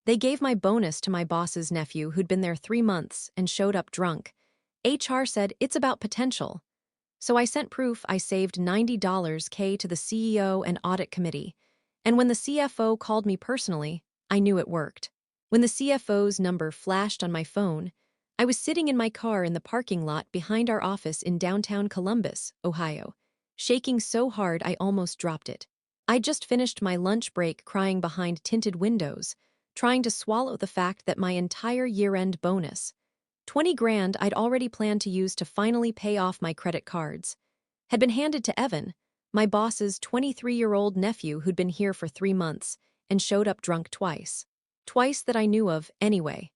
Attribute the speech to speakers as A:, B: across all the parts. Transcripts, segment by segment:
A: They gave my bonus to my boss's nephew who'd been there 3 months and showed up drunk. HR said it's about potential. So I sent proof I saved $90 K to the CEO and audit committee. And when the CFO called me personally, I knew it worked. When the CFO's number flashed on my phone, I was sitting in my car in the parking lot behind our office in downtown Columbus, Ohio, shaking so hard I almost dropped it. I'd just finished my lunch break crying behind tinted windows, trying to swallow the fact that my entire year-end bonus, 20 grand I'd already planned to use to finally pay off my credit cards, had been handed to Evan, my boss's 23-year-old nephew who'd been here for 3 months and showed up drunk twice. Twice that I knew of, anyway.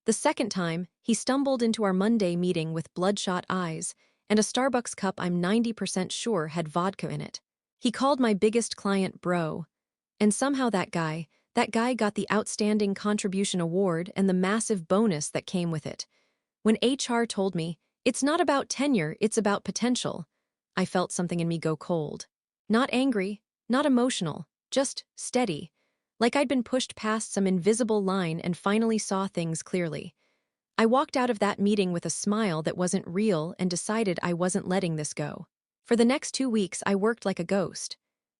A: The second time, he stumbled into our Monday meeting with bloodshot eyes and a Starbucks cup I'm 90% sure had vodka in it. He called my biggest client bro, and somehow that guy got the Outstanding Contribution Award and the massive bonus that came with it. When HR told me, it's not about tenure, it's about potential, I felt something in me go cold. Not angry, not emotional, just steady, like I'd been pushed past some invisible line and finally saw things clearly. I walked out of that meeting with a smile that wasn't real and decided I wasn't letting this go. For the next 2 weeks, I worked like a ghost.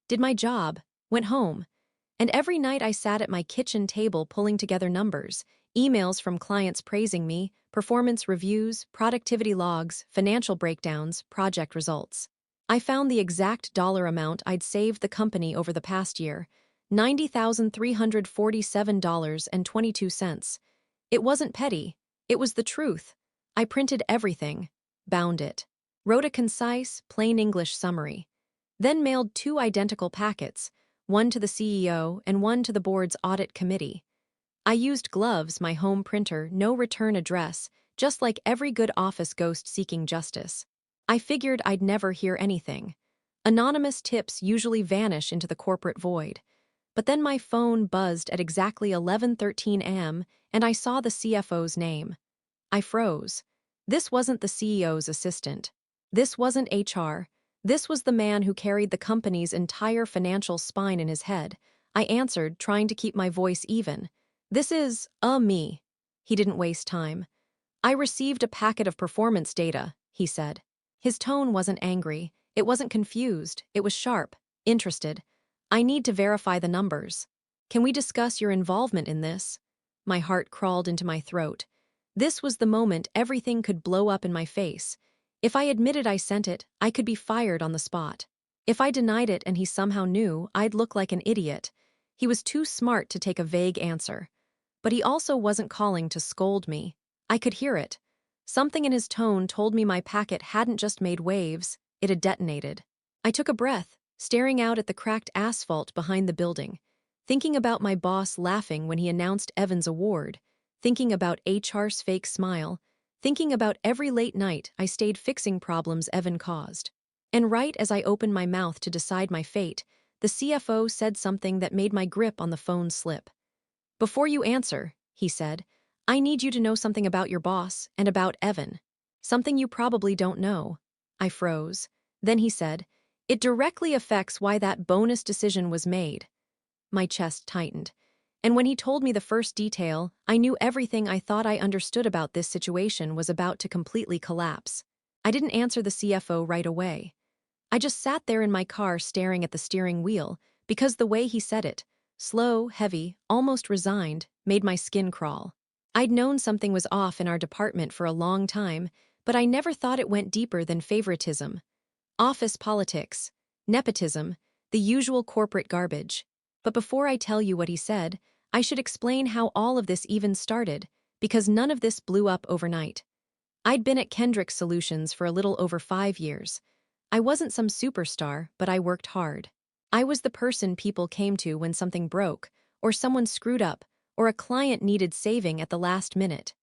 A: Did my job, went home, and every night I sat at my kitchen table pulling together numbers, emails from clients praising me, performance reviews, productivity logs, financial breakdowns, project results. I found the exact dollar amount I'd saved the company over the past year, $90,347.22. It wasn't petty, it was the truth. I printed everything, bound it, wrote a concise, plain English summary, then mailed 2 identical packets, one to the CEO and one to the board's audit committee. I used gloves, my home printer, no return address, just like every good office ghost seeking justice. I figured I'd never hear anything. Anonymous tips usually vanish into the corporate void. But then my phone buzzed at exactly 11:13 a.m. and I saw the CFO's name. I froze. This wasn't the CEO's assistant. This wasn't HR. This was the man who carried the company's entire financial spine in his head. I answered, trying to keep my voice even. This is, me. He didn't waste time. I received a packet of performance data, he said. His tone wasn't angry. It wasn't confused. It was sharp, interested. I need to verify the numbers. Can we discuss your involvement in this? My heart crawled into my throat. This was the moment everything could blow up in my face. If I admitted I sent it, I could be fired on the spot. If I denied it and he somehow knew, I'd look like an idiot. He was too smart to take a vague answer. But he also wasn't calling to scold me. I could hear it. Something in his tone told me my packet hadn't just made waves, it had detonated. I took a breath, staring out at the cracked asphalt behind the building, thinking about my boss laughing when he announced Evan's award, thinking about HR's fake smile, thinking about every late night I stayed fixing problems Evan caused. And right as I opened my mouth to decide my fate, the CFO said something that made my grip on the phone slip. Before you answer, he said, I need you to know something about your boss and about Evan. Something you probably don't know. I froze. Then he said, it directly affects why that bonus decision was made. My chest tightened. And when he told me the first detail, I knew everything I thought I understood about this situation was about to completely collapse. I didn't answer the CFO right away. I just sat there in my car staring at the steering wheel, because the way he said it, slow, heavy, almost resigned, made my skin crawl. I'd known something was off in our department for a long time, but I never thought it went deeper than favoritism. Office politics, nepotism, the usual corporate garbage. But before I tell you what he said, I should explain how all of this even started, because none of this blew up overnight. I'd been at Kendrick Solutions for a little over 5 years. I wasn't some superstar, but I worked hard. I was the person people came to when something broke, or someone screwed up, or a client needed saving at the last minute.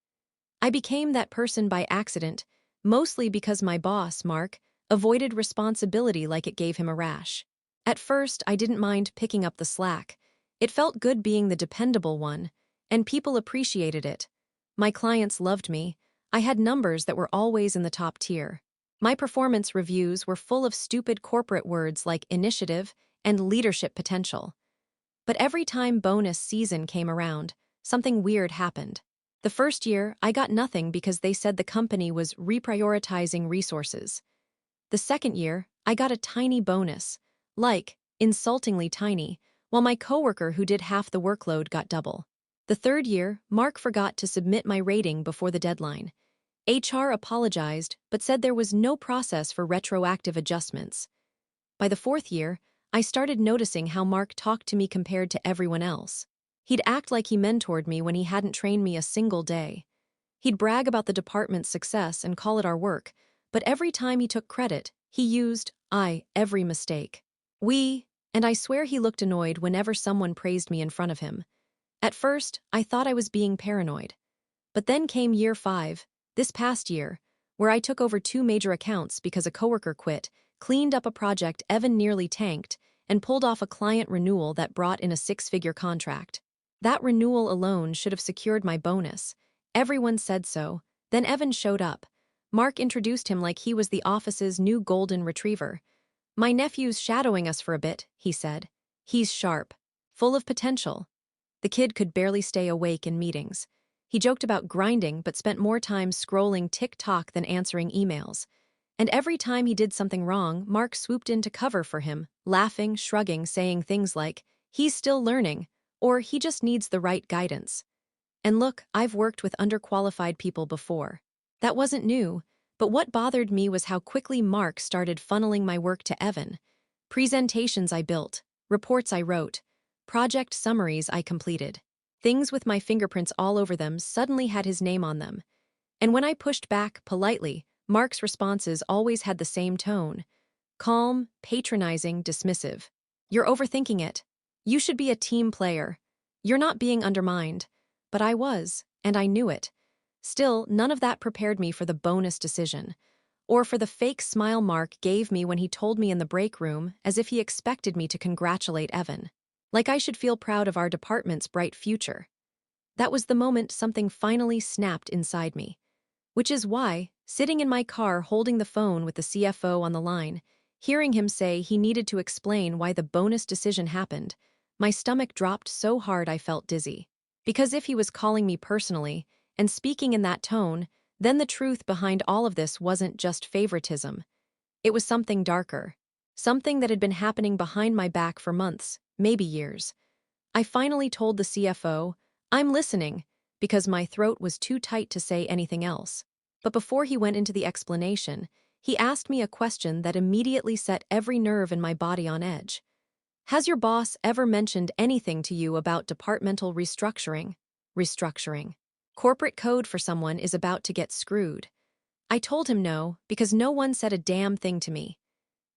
A: I became that person by accident, mostly because my boss, Mark, avoided responsibility like it gave him a rash. At first, I didn't mind picking up the slack. It felt good being the dependable one, and people appreciated it. My clients loved me. I had numbers that were always in the top tier. My performance reviews were full of stupid corporate words like initiative and leadership potential. But every time bonus season came around, something weird happened. The first year, I got nothing because they said the company was reprioritizing resources. The second year, I got a tiny bonus, like, insultingly tiny, while my coworker who did half the workload got double. The third year, Mark forgot to submit my rating before the deadline. HR apologized, but said there was no process for retroactive adjustments. By the fourth year, I started noticing how Mark talked to me compared to everyone else. He'd act like he mentored me when he hadn't trained me a single day. He'd brag about the department's success and call it our work, but every time he took credit, he used every mistake. And I swear he looked annoyed whenever someone praised me in front of him. At first, I thought I was being paranoid. But then came year 5, this past year, where I took over 2 major accounts because a coworker quit, cleaned up a project Evan nearly tanked, and pulled off a client renewal that brought in a 6-figure contract. That renewal alone should have secured my bonus. Everyone said so. Then Evan showed up. Mark introduced him like he was the office's new golden retriever. "My nephew's shadowing us for a bit," he said. "He's sharp, full of potential." The kid could barely stay awake in meetings. He joked about grinding but spent more time scrolling TikTok than answering emails. And every time he did something wrong, Mark swooped in to cover for him, laughing, shrugging, saying things like, "He's still learning," or "He just needs the right guidance." And look, I've worked with underqualified people before. That wasn't new, but what bothered me was how quickly Mark started funneling my work to Evan. Presentations I built, reports I wrote, project summaries I completed. Things with my fingerprints all over them suddenly had his name on them. And when I pushed back politely, Mark's responses always had the same tone. Calm, patronizing, dismissive. "You're overthinking it. You should be a team player. You're not being undermined." But I was, and I knew it. Still, none of that prepared me for the bonus decision, or for the fake smile Mark gave me when he told me in the break room, as if he expected me to congratulate Evan. Like I should feel proud of our department's bright future. That was the moment something finally snapped inside me. Which is why, sitting in my car holding the phone with the CFO on the line, hearing him say he needed to explain why the bonus decision happened, my stomach dropped so hard I felt dizzy. Because if he was calling me personally, and speaking in that tone, then the truth behind all of this wasn't just favoritism. It was something darker. Something that had been happening behind my back for months, maybe years. I finally told the CFO, "I'm listening," because my throat was too tight to say anything else. But before he went into the explanation, he asked me a question that immediately set every nerve in my body on edge. "Has your boss ever mentioned anything to you about departmental restructuring?" Restructuring. Corporate code for someone is about to get screwed. I told him no, because no one said a damn thing to me.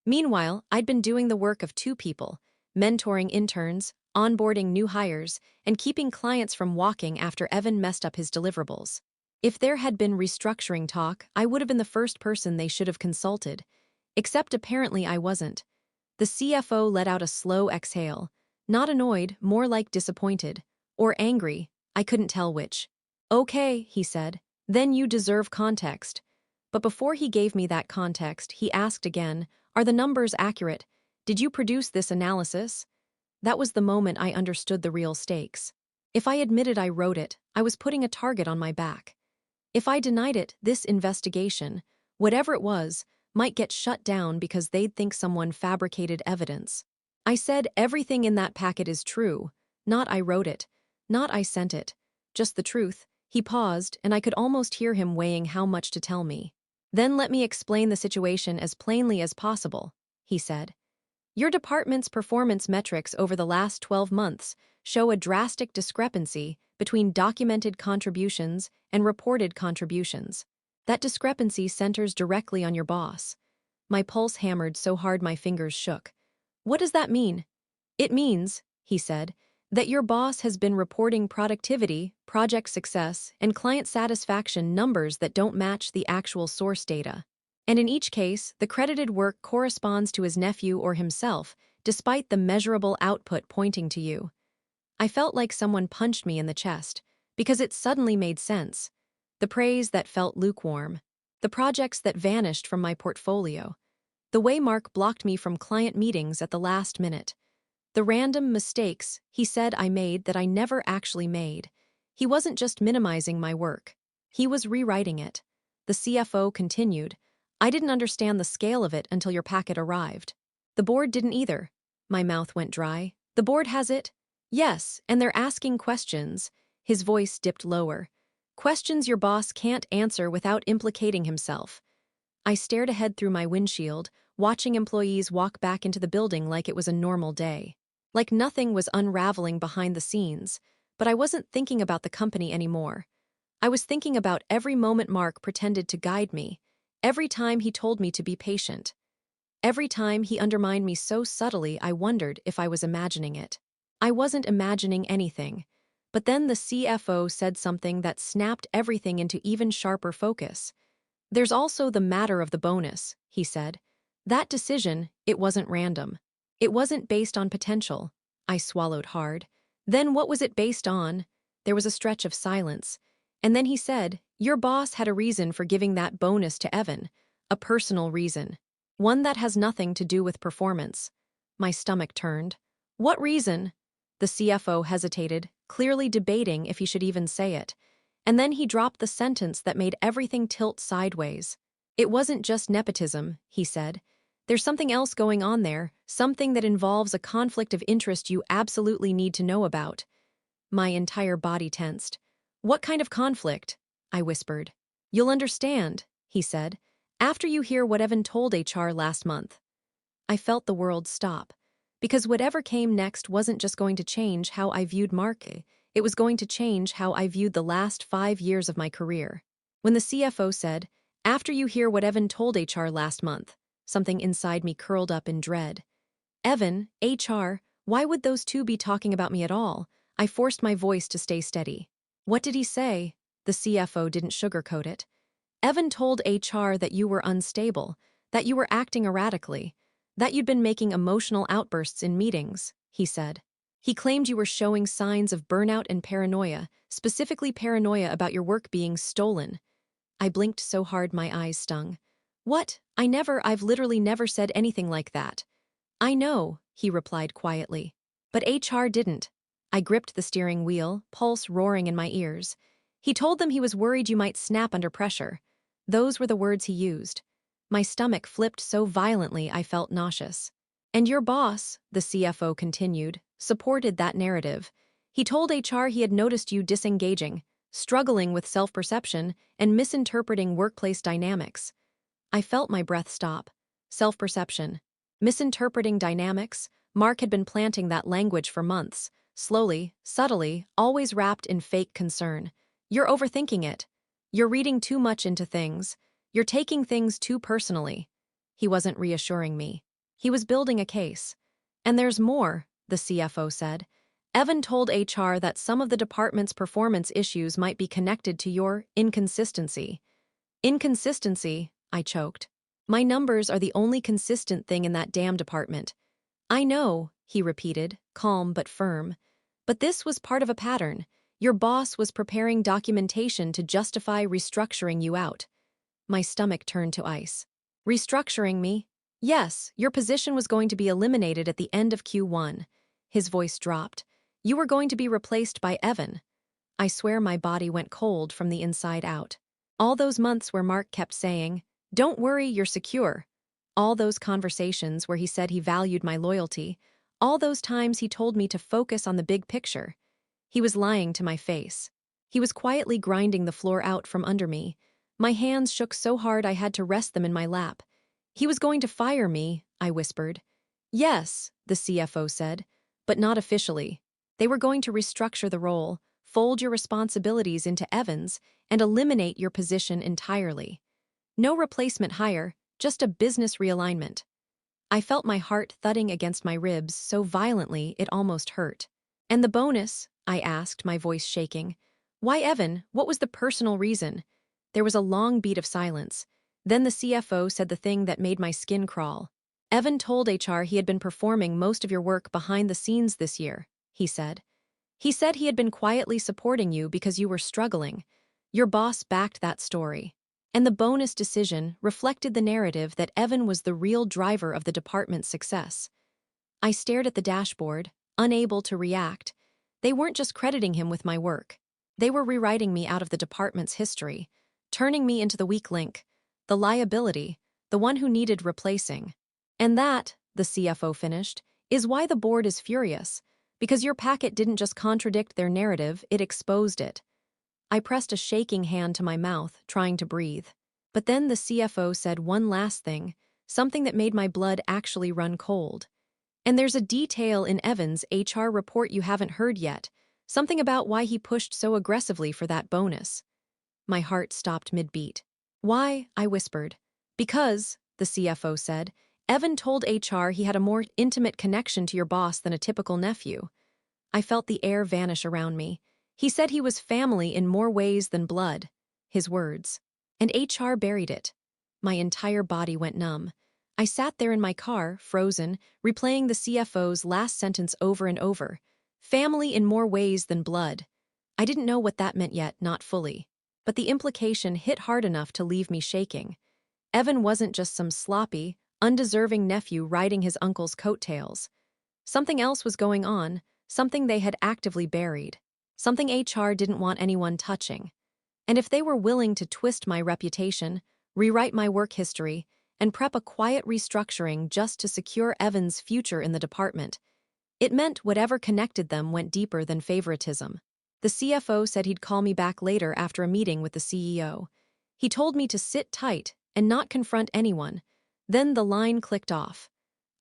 A: Meanwhile, I'd been doing the work of 2 people, mentoring interns, onboarding new hires, and keeping clients from walking after Evan messed up his deliverables. If there had been restructuring talk, I would have been the first person they should have consulted. Except apparently I wasn't. The CFO let out a slow exhale, not annoyed, more like disappointed. Or angry, I couldn't tell which. "Okay," he said, "then you deserve context." But before he gave me that context, he asked again, "Are the numbers accurate? Did you produce this analysis?" That was the moment I understood the real stakes. If I admitted I wrote it, I was putting a target on my back. If I denied it, this investigation, whatever it was, might get shut down because they'd think someone fabricated evidence. I said everything in that packet is true, not I wrote it, not I sent it, just the truth. He paused, and I could almost hear him weighing how much to tell me. "Then let me explain the situation as plainly as possible," he said. "Your department's performance metrics over the last 12 months show a drastic discrepancy between documented contributions and reported contributions. That discrepancy centers directly on your boss." My pulse hammered so hard my fingers shook. "What does that mean?" "It means," he said, "that your boss has been reporting productivity, project success, and client satisfaction numbers that don't match the actual source data. And in each case, the credited work corresponds to his nephew or himself, despite the measurable output pointing to you." I felt like someone punched me in the chest, because it suddenly made sense. The praise that felt lukewarm. The projects that vanished from my portfolio. The way Mark blocked me from client meetings at the last minute. The random mistakes he said I made that I never actually made. He wasn't just minimizing my work. He was rewriting it. The CFO continued, I didn't understand the scale of it until your packet arrived. The board didn't either. My mouth went dry. The board has it? Yes, and they're asking questions. His voice dipped lower. Questions your boss can't answer without implicating himself. I stared ahead through my windshield, watching employees walk back into the building like it was a normal day. Like nothing was unraveling behind the scenes, but I wasn't thinking about the company anymore. I was thinking about every moment Mark pretended to guide me, every time he told me to be patient. Every time he undermined me so subtly I wondered if I was imagining it. I wasn't imagining anything. But then the CFO said something that snapped everything into even sharper focus. There's also the matter of the bonus, he said. That decision, it wasn't random. It wasn't based on potential. I swallowed hard. Then what was it based on? There was a stretch of silence. And then he said, your boss had a reason for giving that bonus to Evan. A personal reason. One that has nothing to do with performance. My stomach turned. What reason? The CFO hesitated, clearly debating if he should even say it. And then he dropped the sentence that made everything tilt sideways. It wasn't just nepotism, he said. There's something else going on there, something that involves a conflict of interest you absolutely need to know about. My entire body tensed. What kind of conflict? I whispered. You'll understand, he said, after you hear what Evan told HR last month. I felt the world stop. Because whatever came next wasn't just going to change how I viewed Mark, it was going to change how I viewed the last 5 years of my career. When the CFO said, after you hear what Evan told HR last month, something inside me curled up in dread. Evan, HR, why would those two be talking about me at all? I forced my voice to stay steady. What did he say? The CFO didn't sugarcoat it. Evan told HR that you were unstable, that you were acting erratically, that you'd been making emotional outbursts in meetings, he said. He claimed you were showing signs of burnout and paranoia, specifically paranoia about your work being stolen. I blinked so hard my eyes stung. What? I've literally never said anything like that. I know, he replied quietly. But HR didn't. I gripped the steering wheel, pulse roaring in my ears. He told them he was worried you might snap under pressure. Those were the words he used. My stomach flipped so violently I felt nauseous. And your boss, the CFO continued, supported that narrative. He told HR he had noticed you disengaging, struggling with self-perception, and misinterpreting workplace dynamics. I felt my breath stop. Self-perception. Misinterpreting dynamics. Mark had been planting that language for months, slowly, subtly, always wrapped in fake concern. You're overthinking it. You're reading too much into things. You're taking things too personally. He wasn't reassuring me. He was building a case. And there's more, the CFO said. Evan told HR that some of the department's performance issues might be connected to your inconsistency. Inconsistency, I choked. My numbers are the only consistent thing in that damn department. I know, he repeated, calm but firm. But this was part of a pattern. Your boss was preparing documentation to justify restructuring you out. My stomach turned to ice. Restructuring me? Yes, your position was going to be eliminated at the end of Q1. His voice dropped. You were going to be replaced by Evan. I swear my body went cold from the inside out. All those months where Mark kept saying, don't worry, you're secure. All those conversations where he said he valued my loyalty. All those times he told me to focus on the big picture. He was lying to my face. He was quietly grinding the floor out from under me. My hands shook so hard I had to rest them in my lap. He was going to fire me, I whispered. Yes, the CFO said, but not officially. They were going to restructure the role, fold your responsibilities into Evan's, and eliminate your position entirely. No replacement hire, just a business realignment. I felt my heart thudding against my ribs so violently it almost hurt. And the bonus? I asked, my voice shaking. Why Evan? What was the personal reason? There was a long beat of silence. Then the CFO said the thing that made my skin crawl. Evan told HR he had been performing most of your work behind the scenes this year, he said. He said he had been quietly supporting you because you were struggling. Your boss backed that story. And the bonus decision reflected the narrative that Evan was the real driver of the department's success. I stared at the dashboard, unable to react. They weren't just crediting him with my work. They were rewriting me out of the department's history, turning me into the weak link, the liability, the one who needed replacing. And that, the CFO finished, is why the board is furious, because your packet didn't just contradict their narrative, it exposed it. I pressed a shaking hand to my mouth, trying to breathe. But then the CFO said one last thing, something that made my blood actually run cold. And there's a detail in Evan's HR report you haven't heard yet, something about why he pushed so aggressively for that bonus. My heart stopped mid-beat. Why? I whispered. Because, the CFO said, Evan told HR he had a more intimate connection to your boss than a typical nephew. I felt the air vanish around me. He said he was family in more ways than blood. His words. And HR buried it. My entire body went numb. I sat there in my car, frozen, replaying the CFO's last sentence over and over. Family in more ways than blood. I didn't know what that meant yet, not fully. But the implication hit hard enough to leave me shaking. Evan wasn't just some sloppy, undeserving nephew riding his uncle's coattails. Something else was going on, something they had actively buried. Something HR didn't want anyone touching. And if they were willing to twist my reputation, rewrite my work history, and prep a quiet restructuring just to secure Evan's future in the department, it meant whatever connected them went deeper than favoritism. The CFO said he'd call me back later after a meeting with the CEO. He told me to sit tight and not confront anyone. Then the line clicked off.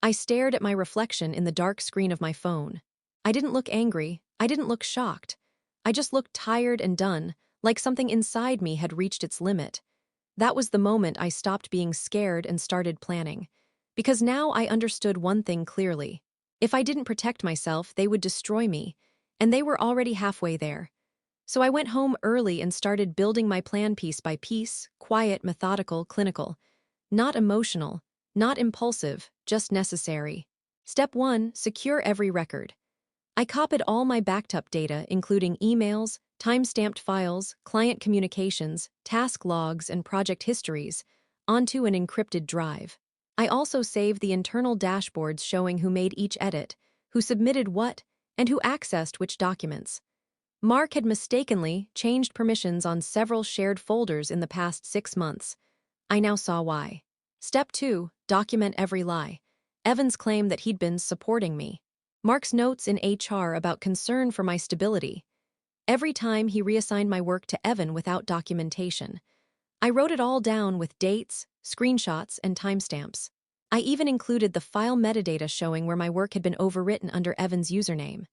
A: I stared at my reflection in the dark screen of my phone. I didn't look angry. I didn't look shocked. I just looked tired and done, like something inside me had reached its limit. That was the moment I stopped being scared and started planning. Because now I understood one thing clearly. If I didn't protect myself, they would destroy me. And they were already halfway there. So I went home early and started building my plan piece by piece, quiet, methodical, clinical. Not emotional, not impulsive, just necessary. Step 1, secure every record. I copied all my backed up data, including emails, time-stamped files, client communications, task logs, and project histories, onto an encrypted drive. I also saved the internal dashboards showing who made each edit, who submitted what, and who accessed which documents. Mark had mistakenly changed permissions on several shared folders in the past 6 months. I now saw why. Step 2, document every lie. Evan's claim that he'd been supporting me. Mark's notes in HR about concern for my stability. Every time he reassigned my work to Evan without documentation. I wrote it all down with dates, screenshots, and timestamps. I even included the file metadata showing where my work had been overwritten under Evan's username.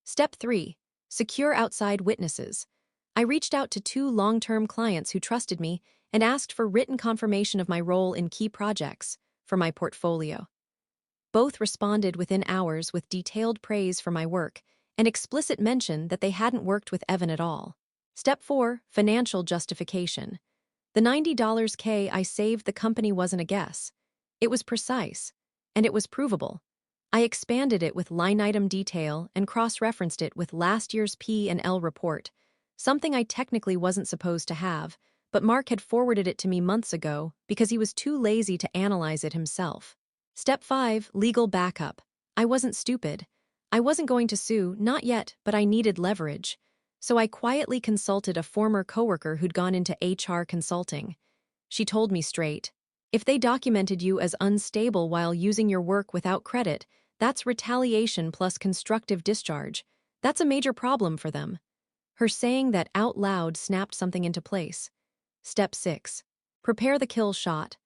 A: Step 3, secure outside witnesses. I reached out to 2 long-term clients who trusted me and asked for written confirmation of my role in key projects for my portfolio. Both responded within hours with detailed praise for my work and explicit mention that they hadn't worked with Evan at all. Step 4, financial justification. The $90K I saved the company wasn't a guess. It was precise, and it was provable. I expanded it with line item detail and cross-referenced it with last year's P&L report, something I technically wasn't supposed to have, but Mark had forwarded it to me months ago because he was too lazy to analyze it himself. Step 5, legal backup. I wasn't stupid. I wasn't going to sue, not yet, but I needed leverage. So I quietly consulted a former coworker who'd gone into HR consulting. She told me straight, if they documented you as unstable while using your work without credit, that's retaliation plus constructive discharge. That's a major problem for them. Her saying that out loud snapped something into place. Step 6. Prepare the kill shot.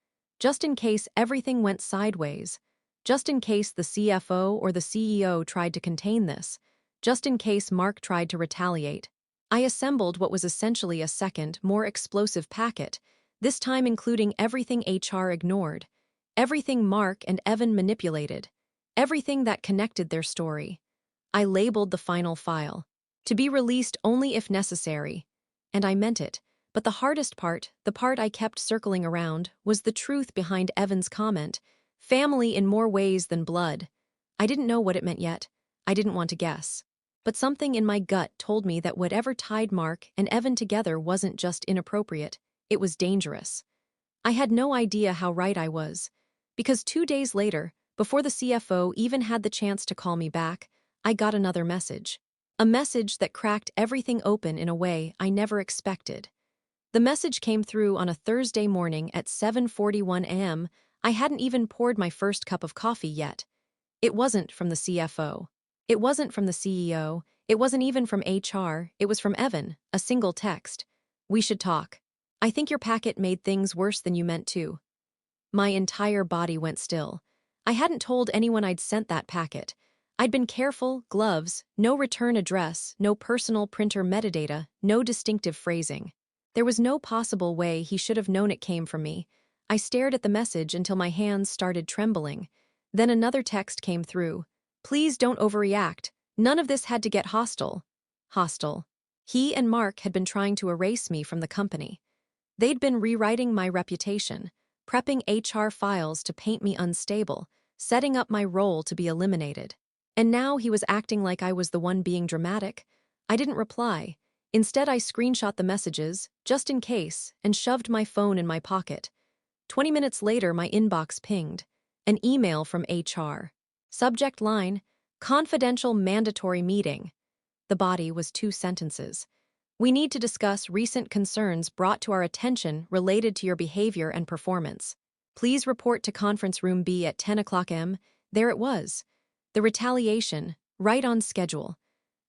A: Just in case everything went sideways. Just in case the CFO or the CEO tried to contain this. Just in case Mark tried to retaliate. I assembled what was essentially a second, more explosive packet, this time including everything HR ignored, everything Mark and Evan manipulated, everything that connected their story. I labeled the final file, to be released only if necessary. And I meant it, but the hardest part, the part I kept circling around, was the truth behind Evan's comment, family in more ways than blood. I didn't know what it meant yet. I didn't want to guess. But something in my gut told me that whatever tied Mark and Evan together wasn't just inappropriate, it was dangerous. I had no idea how right I was. Because 2 days later, before the CFO even had the chance to call me back, I got another message. A message that cracked everything open in a way I never expected. The message came through on a Thursday morning at 7:41 a.m. I hadn't even poured my first cup of coffee yet. It wasn't from the CFO. It wasn't from the CEO. It wasn't even from HR. It was from Evan, a single text. "We should talk. I think your packet made things worse than you meant to." My entire body went still. I hadn't told anyone I'd sent that packet. I'd been careful, gloves, no return address, no personal printer metadata, no distinctive phrasing. There was no possible way he should have known it came from me. I stared at the message until my hands started trembling. Then another text came through. "Please don't overreact. None of this had to get hostile." Hostile. He and Mark had been trying to erase me from the company. They'd been rewriting my reputation, prepping HR files to paint me unstable, setting up my role to be eliminated. And now he was acting like I was the one being dramatic. I didn't reply. Instead, I screenshot the messages, just in case, and shoved my phone in my pocket. 20 minutes later, my inbox pinged. An email from HR. Subject line, "Confidential mandatory meeting." The body was 2 sentences. "We need to discuss recent concerns brought to our attention related to your behavior and performance. Please report to conference room B at 10 o'clock m." There it was. The retaliation, right on schedule.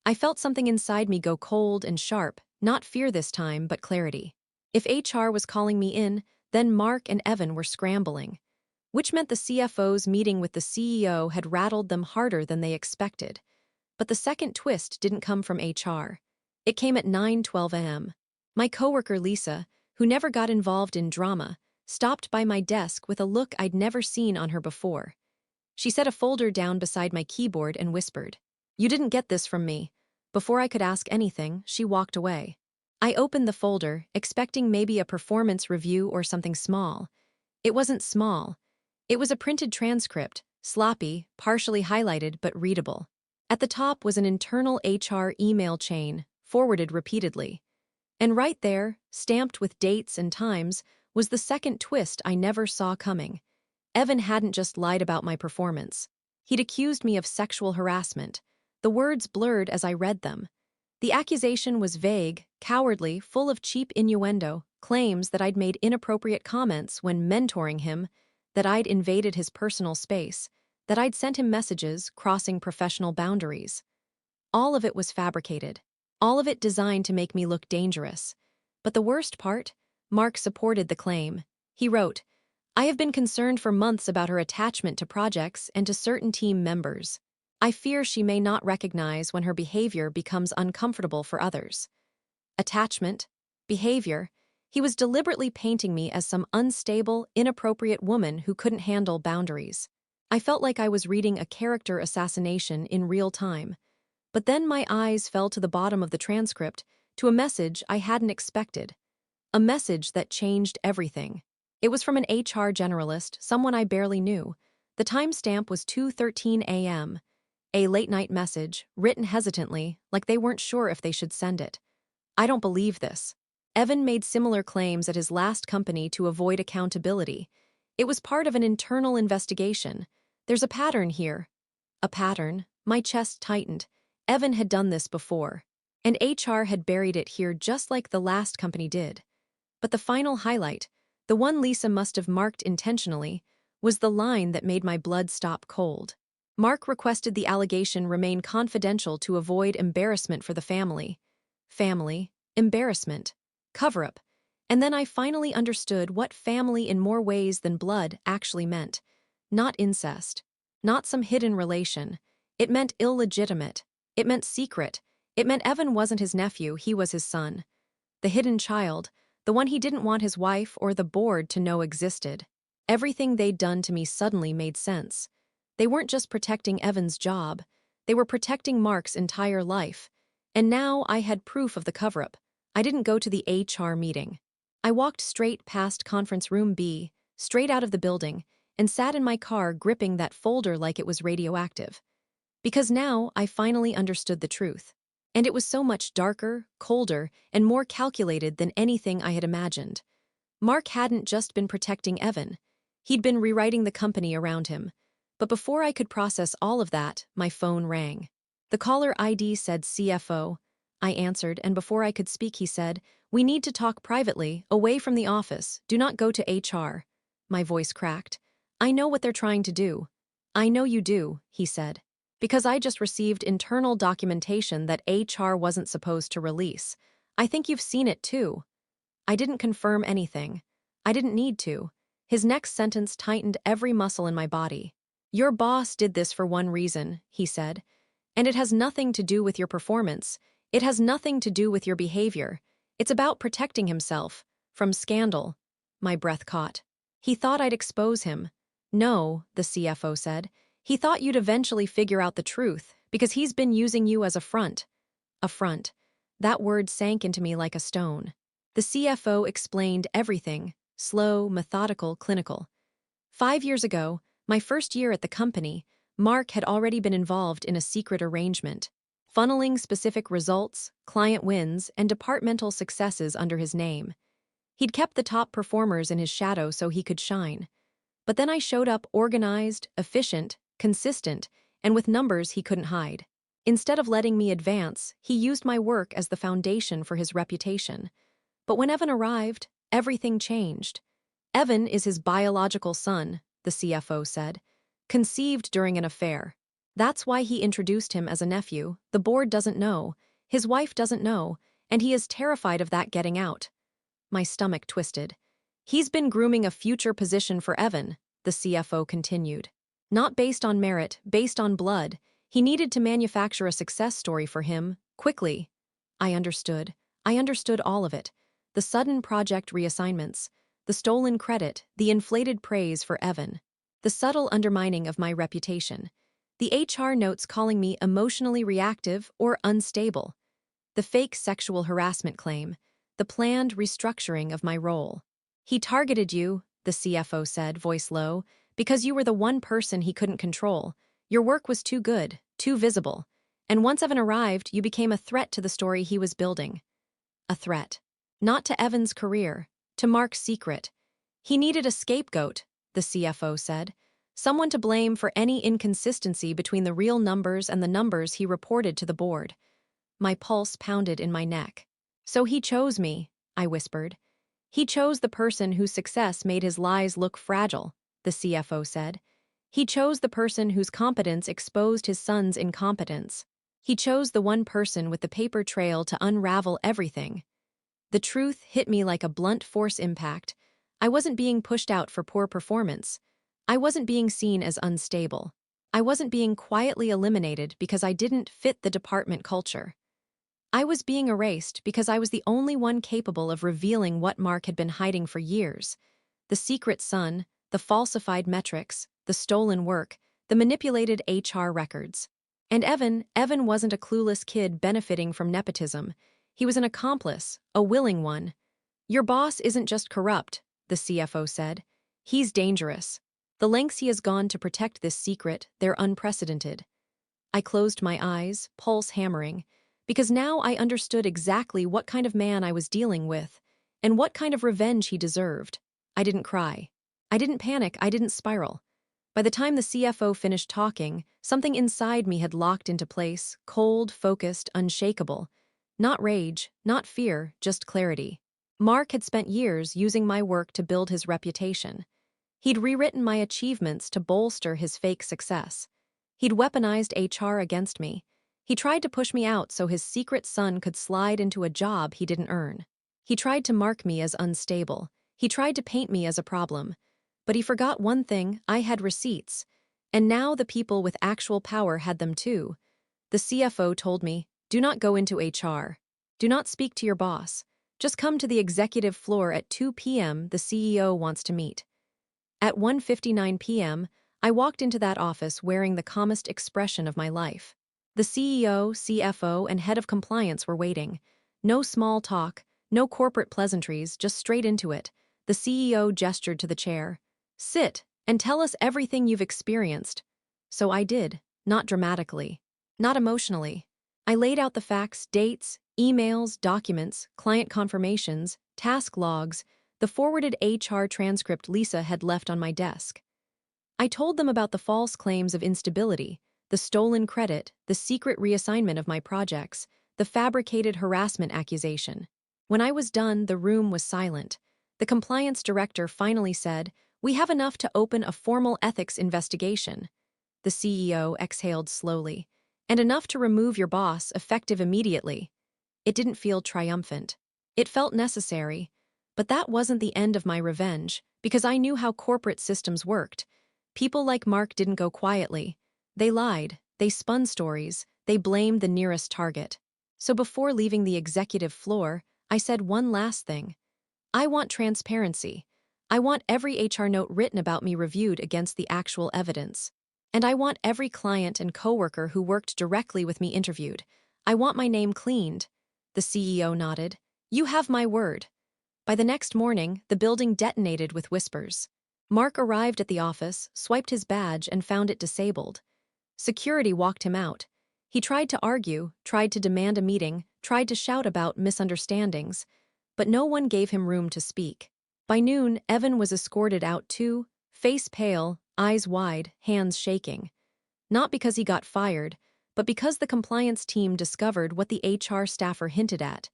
A: I felt something inside me go cold and sharp, not fear this time, but clarity. If HR was calling me in, then Mark and Evan were scrambling. Which meant the CFO's meeting with the CEO had rattled them harder than they expected. But the second twist didn't come from HR. It came at 9:12 a.m. My coworker Lisa, who never got involved in drama, stopped by my desk with a look I'd never seen on her before. She set a folder down beside my keyboard and whispered, "You didn't get this from me." Before I could ask anything, she walked away. I opened the folder, expecting maybe a performance review or something small. It wasn't small. It was a printed transcript, sloppy, partially highlighted but readable. At the top was an internal HR email chain, forwarded repeatedly. And right there, stamped with dates and times, was the second twist I never saw coming. Evan hadn't just lied about my performance. He'd accused me of sexual harassment. The words blurred as I read them. The accusation was vague, cowardly, full of cheap innuendo, claims that I'd made inappropriate comments when mentoring him, that I'd invaded his personal space, that I'd sent him messages crossing professional boundaries. All of it was fabricated. All of it designed to make me look dangerous. But the worst part? Mark supported the claim. He wrote, "I have been concerned for months about her attachment to projects and to certain team members. I fear she may not recognize when her behavior becomes uncomfortable for others." Attachment, behavior. He was deliberately painting me as some unstable, inappropriate woman who couldn't handle boundaries. I felt like I was reading a character assassination in real time. But then my eyes fell to the bottom of the transcript, to a message I hadn't expected. A message that changed everything. It was from an HR generalist, someone I barely knew. The timestamp was 2:13 a.m. A late-night message, written hesitantly, like they weren't sure if they should send it. "I don't believe this." Evan made similar claims at his last company to avoid accountability. It was part of an internal investigation. There's a pattern here. A pattern. My chest tightened. Evan had done this before. And HR had buried it here just like the last company did. But the final highlight, the one Lisa must have marked intentionally, was the line that made my blood stop cold. Mark requested the allegation remain confidential to avoid embarrassment for the family. Family, embarrassment, cover-up. And then I finally understood what family in more ways than blood actually meant. Not incest. Not some hidden relation. It meant illegitimate. It meant secret. It meant Evan wasn't his nephew, he was his son. The hidden child, the one he didn't want his wife or the board to know existed. Everything they'd done to me suddenly made sense. They weren't just protecting Evan's job. They were protecting Mark's entire life. And now I had proof of the cover-up. I didn't go to the HR meeting. I walked straight past conference room B, straight out of the building, and sat in my car gripping that folder like it was radioactive. Because now I finally understood the truth. And it was so much darker, colder, and more calculated than anything I had imagined. Mark hadn't just been protecting Evan. He'd been rewriting the company around him. But before I could process all of that, my phone rang. The caller ID said CFO. I answered, and before I could speak he said, "We need to talk privately, away from the office. Do not go to HR." My voice cracked. "I know what they're trying to do." "I know you do," he said. "Because I just received internal documentation that HR wasn't supposed to release. I think you've seen it too." I didn't confirm anything. I didn't need to. His next sentence tightened every muscle in my body. "Your boss did this for one reason," he said. "And it has nothing to do with your performance. It has nothing to do with your behavior. It's about protecting himself from scandal." My breath caught. "He thought I'd expose him." "No," the CFO said. "He thought you'd eventually figure out the truth, because he's been using you as a front." A front. That word sank into me like a stone. The CFO explained everything, slow, methodical, clinical. 5 years ago, my first year at the company, Mark had already been involved in a secret arrangement, funneling specific results, client wins, and departmental successes under his name. He'd kept the top performers in his shadow so he could shine. But then I showed up organized, efficient, consistent, and with numbers he couldn't hide. Instead of letting me advance, he used my work as the foundation for his reputation. But when Evan arrived, everything changed. "Evan is his biological son," the CFO said, "conceived during an affair. That's why he introduced him as a nephew. The board doesn't know, his wife doesn't know, and he is terrified of that getting out." My stomach twisted. "He's been grooming a future position for Evan," the CFO continued. "Not based on merit, based on blood. He needed to manufacture a success story for him, quickly." I understood. I understood all of it. The sudden project reassignments, the stolen credit, the inflated praise for Evan, the subtle undermining of my reputation, the HR notes calling me emotionally reactive or unstable, the fake sexual harassment claim, the planned restructuring of my role. "He targeted you," the CFO said, voice low, "because you were the one person he couldn't control. Your work was too good, too visible. And once Evan arrived, you became a threat to the story he was building." A threat. Not to Evan's career, to Mark's secret. He needed a scapegoat, the CFO said. Someone to blame for any inconsistency between the real numbers and the numbers he reported to the board. My pulse pounded in my neck. "So he chose me," I whispered. "He chose the person whose success made his lies look fragile," the CFO said. "He chose the person whose competence exposed his son's incompetence. He chose the one person with the paper trail to unravel everything." The truth hit me like a blunt force impact. I wasn't being pushed out for poor performance. I wasn't being seen as unstable. I wasn't being quietly eliminated because I didn't fit the department culture. I was being erased because I was the only one capable of revealing what Mark had been hiding for years. The secret son, the falsified metrics, the stolen work, the manipulated HR records. And Evan wasn't a clueless kid benefiting from nepotism. He was an accomplice, a willing one. "Your boss isn't just corrupt," the CFO said. "He's dangerous. The lengths he has gone to protect this secret, they're unprecedented." I closed my eyes, pulse hammering, because now I understood exactly what kind of man I was dealing with, and what kind of revenge he deserved. I didn't cry. I didn't panic, I didn't spiral. By the time the CFO finished talking, something inside me had locked into place, cold, focused, unshakable. Not rage, not fear, just clarity. Mark had spent years using my work to build his reputation. He'd rewritten my achievements to bolster his fake success. He'd weaponized HR against me. He tried to push me out so his secret son could slide into a job he didn't earn. He tried to mark me as unstable. He tried to paint me as a problem. But he forgot one thing: I had receipts. And now the people with actual power had them too. The CFO told me, "Do not go into HR. Do not speak to your boss. Just come to the executive floor at 2 p.m. The CEO wants to meet." At 1:59 p.m., I walked into that office wearing the calmest expression of my life. The CEO, CFO, and head of compliance were waiting. No small talk, no corporate pleasantries, just straight into it. The CEO gestured to the chair. "Sit, and tell us everything you've experienced." So I did, not dramatically, not emotionally. I laid out the facts, dates, emails, documents, client confirmations, task logs, the forwarded HR transcript Lisa had left on my desk. I told them about the false claims of instability, The stolen credit, the secret reassignment of my projects, the fabricated harassment accusation. When I was done, the room was silent. The compliance director finally said, "We have enough to open a formal ethics investigation." The CEO exhaled slowly. "And enough to remove your boss, effective immediately." It didn't feel triumphant. It felt necessary. But that wasn't the end of my revenge, because I knew how corporate systems worked. People like Mark didn't go quietly. They lied, they spun stories, they blamed the nearest target. So before leaving the executive floor, I said one last thing. I want transparency. I want every HR note written about me reviewed against the actual evidence. And I want every client and coworker who worked directly with me interviewed. I want my name cleaned. The CEO nodded. "You have my word." By the next morning, the building detonated with whispers. Mark arrived at the office, swiped his badge, and found it disabled. Security walked him out. He tried to argue, tried to demand a meeting, tried to shout about misunderstandings, but no one gave him room to speak. By noon, Evan was escorted out too, face pale, eyes wide, hands shaking. Not because he got fired, but because the compliance team discovered what the HR staffer hinted at.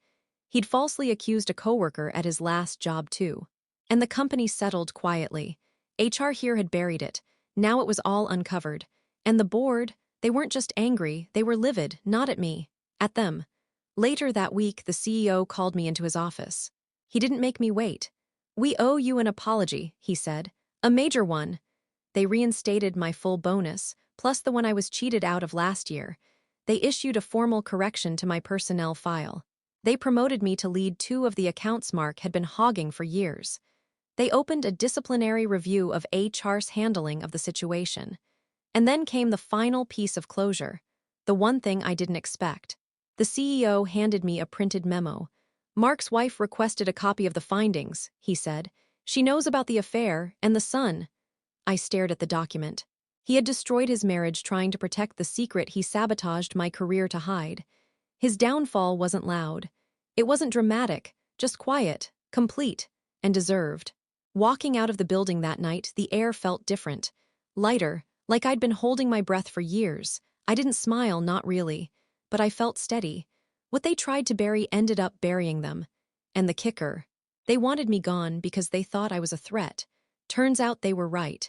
A: He'd falsely accused a coworker at his last job too. And the company settled quietly. HR here had buried it. Now it was all uncovered. And the board, they weren't just angry, they were livid, not at me, at them. Later that week, the CEO called me into his office. He didn't make me wait. "We owe you an apology," he said. "A major one." They reinstated my full bonus, plus the one I was cheated out of last year. They issued a formal correction to my personnel file. They promoted me to lead two of the accounts Mark had been hogging for years. They opened a disciplinary review of HR's handling of the situation. And then came the final piece of closure, the one thing I didn't expect. The CEO handed me a printed memo. "Mark's wife requested a copy of the findings," he said. "She knows about the affair and the son." I stared at the document. He had destroyed his marriage trying to protect the secret he sabotaged my career to hide. His downfall wasn't loud. It wasn't dramatic, just quiet, complete, and deserved. Walking out of the building that night, the air felt different. Lighter, like I'd been holding my breath for years. I didn't smile, not really. But I felt steady. What they tried to bury ended up burying them. And the kicker, they wanted me gone because they thought I was a threat. Turns out they were right.